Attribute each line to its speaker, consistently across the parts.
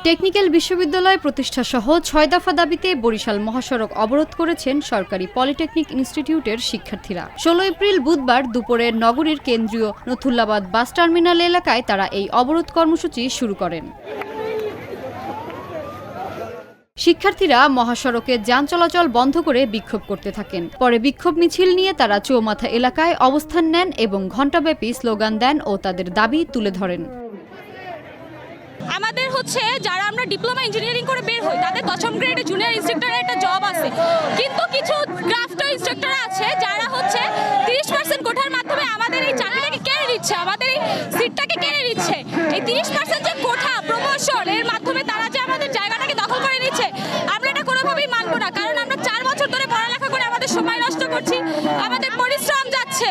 Speaker 1: Technical বিশ্ববিদ্যালয় প্রতিষ্ঠা সহ ৬ দফা দাবিতে বরিশাল মহাসড়ক অবরোধ করেছেন সরকারি পলিটেকনিক ইনস্টিটিউটের শিক্ষার্থীরা। ১৬ এপ্রিল বুধবার দুপুরে নগরীর কেন্দ্রীয় নথুল্লাবাদ বাস টার্মিনাল এলাকায় তারা এই অবরোধ কর্মসূচি শুরু করেন। শিক্ষার্থীরা মহাসড়কে যান চলাচল বন্ধ করে বিক্ষোভ করতে থাকেন। পরে বিক্ষোভ মিছিল নিয়ে তারা চৌমাথা এলাকায় অবস্থান নেন এবং ঘণ্টাব্যাপী স্লোগান দেন ও তাদের দাবি তুলে ধরেন।
Speaker 2: আমাদের যারা আমরা ডিপ্লোমা ইঞ্জিনিয়ারিং করে বের হই তাদের 10ম গ্রেডে জুনিয়র ইনস্ট্রাক্টরের একটা জব আছে, কিন্তু কিছু ক্রাফট ইনস্ট্রাক্টর আছে যারা 30% কোঠার মাধ্যমে আমাদের এই চাকরিটাকে কেড়ে নিচ্ছে, আমাদের এই সিটটাকে কেড়ে নিচ্ছে। এই 30% যে কোঠা প্রমোশন এর মাধ্যমে তারা যে আমাদের জায়গাটাকে দখল করে নিচ্ছে, আমরা এটা কোনোভাবেই মানব না। কারণ আমরা 4 বছর ধরে পড়ালেখা করে আমাদের সময় নষ্ট করছি, আমাদের পরিশ্রম যাচ্ছে।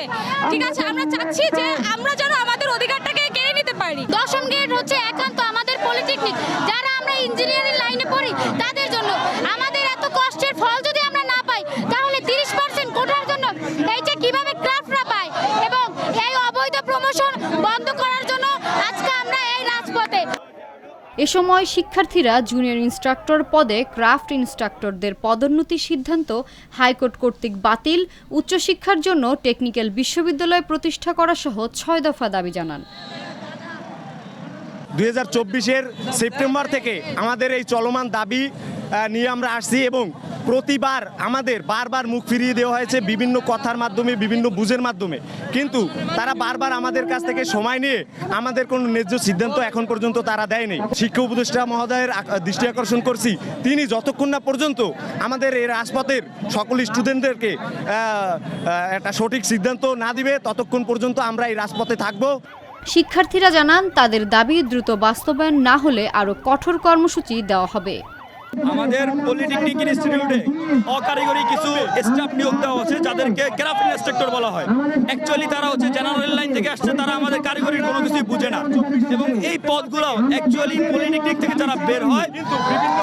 Speaker 2: ঠিক আছে, আমরা চাচ্ছি যে আমরা যেন আমাদের অধিকারটাকে কেড়ে নিতে পারি।
Speaker 3: 10ম গ্রেড একান্ত আমাদের পলিটেকনিক, যারা আমরা ইঞ্জিনিয়ারিং লাইনে পড়ি তাদের জন্য। আমাদের এত কষ্টের ফল যদি আমরা না পাই, তাহলে 30% কোঠার জন্য এই যে কিভাবে ক্রাফটরা পায় এবং এই অবৈধ প্রমোশন বন্ধ করার জন্য আজকে আমরা এই রাজপথে।
Speaker 1: এ সময় শিক্ষার্থীরা জুনিয়র ইনস্ট্রাক্টর পদে ক্রাফট ইনস্ট্রাক্টরদের পদোন্নতির সিদ্ধান্ত হাইকোর্ট কর্তৃক বাতিল, উচ্চশিক্ষার জন্য টেকনিক্যাল বিশ্ববিদ্যালয় প্রতিষ্ঠা করা সহ ৬ দফা দাবি জানান।
Speaker 4: 2024-এর সেপ্টেম্বর থেকে আমাদের এই চলমান দাবি নিয়ে আমরা আসছি এবং প্রতিবার আমাদের বারবার মুখ ফিরিয়ে দেওয়া হয়েছে বিভিন্ন কথার মাধ্যমে, বিভিন্ন বুঝের মাধ্যমে, কিন্তু তারা বারবার আমাদের কাছ থেকে সময় নিয়ে আমাদের কোনো ন্যায্য সিদ্ধান্ত এখন পর্যন্ত তারা দেয়নি। শিক্ষা উপদেষ্টা মহোদয়ের দৃষ্টি আকর্ষণ করছি, তিনি যতক্ষণ না পর্যন্ত আমাদের এই রাজপথের সকল স্টুডেন্টদেরকে একটা সঠিক সিদ্ধান্ত না দিবে, ততক্ষণ পর্যন্ত আমরা এই রাজপথে থাকবো।
Speaker 1: শিক্ষার্থীরা জানান তাদের দাবি দ্রুত বাস্তবায়ন না হলে আরও কঠোর কর্মসূচি দেওয়া হবে।
Speaker 5: আমাদের পলিটেকনিক ইনস্টিটিউটে অকারিগরি কিছু স্টাফ নিয়োগ দেওয়া আছে যাদেরকে ক্রাফট ইনস্ট্রাক্টর বলা হয়। অ্যাকচুয়ালি তারা জেনারেল লাইন থেকে আসছে, তারা আমাদের কারিগরির কোনো কিছুই বুঝে না এবং এই পদগুলো অ্যাকচুয়ালি পলিটেকনিক থেকে যারা বের হয়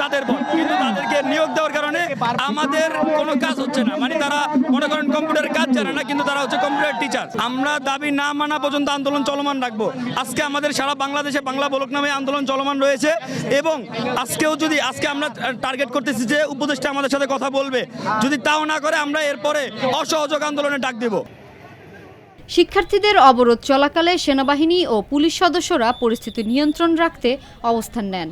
Speaker 5: তাদের পদ, কিন্তু তাদেরকে নিয়োগ দেওয়ার কারণে আমাদের কোনো কাজ হচ্ছে না। মানে তারা মনে করেন কম্পিউটারের কাজ জানে না, কিন্তু তারা কম্পিউটার টিচার। আমরা দাবি না মানা পর্যন্ত আন্দোলন চলমান রাখবো। আজকে আমাদের সারা বাংলাদেশে বাংলা বলক নামে আন্দোলন চলমান রয়েছে এবং আজকে আমরা টার্গেট করতেছি যে উপদেষ্টা আমাদের সাথে কথা বলবে, যদি তাও না করে আমরা এরপরে অসহযোগ আন্দোলনে ডাক দেব।
Speaker 1: শিক্ষার্থীদের অবরোধ চলাকালে সেনাবাহিনী ও পুলিশ সদস্যরা পরিস্থিতি নিয়ন্ত্রণ রাখতে অবস্থান নেন।